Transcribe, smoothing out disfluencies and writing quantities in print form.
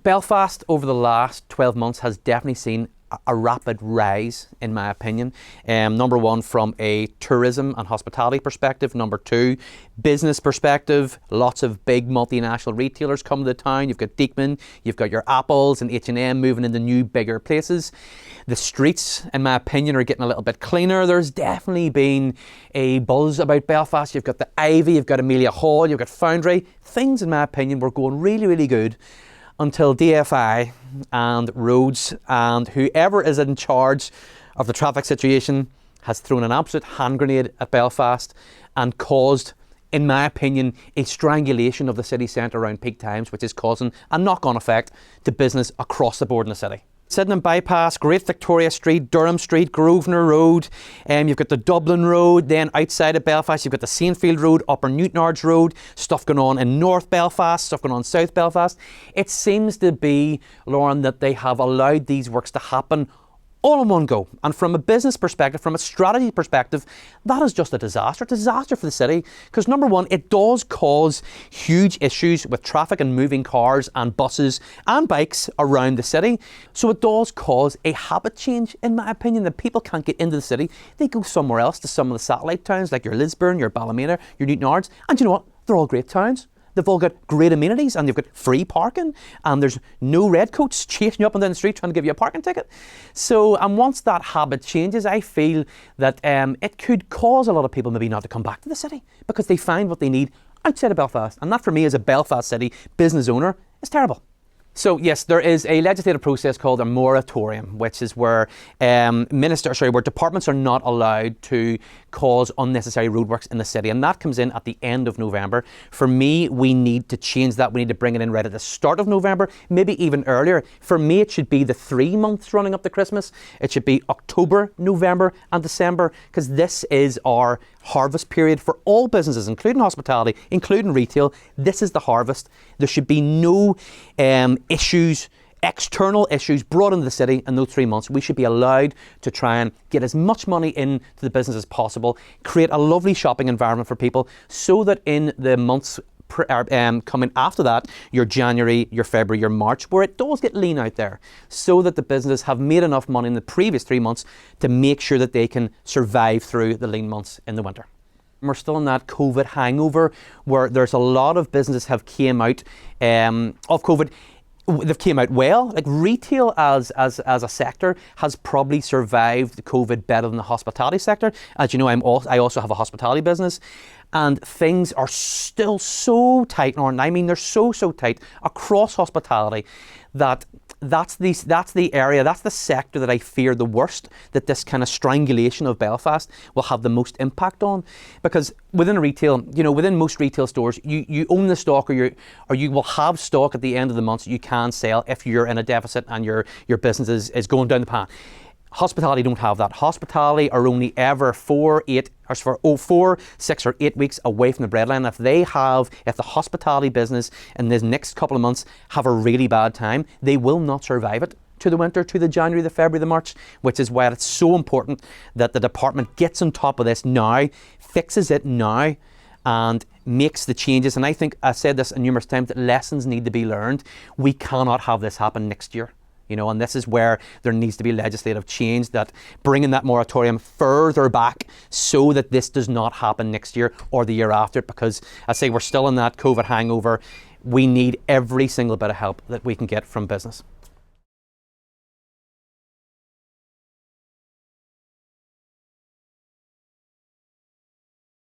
Belfast over the last 12 months has definitely seen a rapid rise, in my opinion. Number one, from a tourism and hospitality perspective. Number two, business perspective. Lots of big multinational retailers come to the town. You've got Diekman, you've got your Apples and H&M moving into new, bigger places. The streets, in my opinion, are getting a little bit cleaner. There's definitely been a buzz about Belfast. You've got the Ivy, you've got Amelia Hall, you've got Foundry. Things, in my opinion, were going really, really good until DFI and roads and whoever is in charge of the traffic situation has thrown an absolute hand grenade at Belfast and caused, in my opinion, a strangulation of the city centre around peak times, which is causing a knock-on effect to business across the board in the city. Sydenham Bypass, Great Victoria Street, Durham Street, Grosvenor Road, you've got the Dublin Road, then outside of Belfast you've got the Saintfield Road, Upper Newtonards Road, stuff going on in North Belfast, stuff going on in South Belfast. It seems to be, Lauren, that they have allowed these works to happen all in one go. And from a business perspective, from a strategy perspective, that is just a disaster for the city. Because number one, it does cause huge issues with traffic and moving cars and buses and bikes around the city. So it does cause a habit change, in my opinion, that people can't get into the city. They go somewhere else to some of the satellite towns like your Lisburn, your Ballymena, your Newtonards. And you know what? They're all great towns. They've all got great amenities and they've got free parking and there's no redcoats chasing you up and down the street trying to give you a parking ticket. So, and once that habit changes, I feel that it could cause a lot of people maybe not to come back to the city because they find what they need outside of Belfast. And that for me as a Belfast City business owner is terrible. So yes, there is a legislative process called a moratorium, which is where where departments are not allowed to cause unnecessary roadworks in the city, and that comes in at the end of November. For me, we need to change that. We need to bring it in right at the start of November, maybe even earlier. For me, it should be the 3 months running up to Christmas. It should be October, November and December, because this is our harvest period for all businesses, including hospitality, including retail. This is the harvest. There should be no external issues brought into the city in those 3 months. We should be allowed to try and get as much money into the business as possible, create a lovely shopping environment for people so that in the months coming after that, your January, your February, your March, where it does get lean out there, so that the businesses have made enough money in the previous 3 months to make sure that they can survive through the lean months in the winter. We're still in that COVID hangover where there's a lot of businesses have came out of COVID. They've came out well. Like retail as a sector has probably survived COVID better than the hospitality sector. As you know, I also have a hospitality business, and things are still so tight, and I mean they're so tight across hospitality that that's the area, that's the sector that I fear the worst, that this kind of strangulation of Belfast will have the most impact on. Because within retail, within most retail stores, you own the stock, or you will have stock at the end of the month that you can sell if you're in a deficit and your business is going down the pan. Hospitality don't have that. Hospitality are only ever 4, 6 or 8 weeks away from the breadline. If the hospitality business in this next couple of months have a really bad time, they will not survive it to the winter, to the January, the February, the March, which is why it's so important that the department gets on top of this now, fixes it now, and makes the changes. And I think I said this numerous times that lessons need to be learned. We cannot have this happen next year. And this is where there needs to be legislative change, that bringing that moratorium further back so that this does not happen next year or the year after, because I say we're still in that COVID hangover. We need every single bit of help that we can get from business.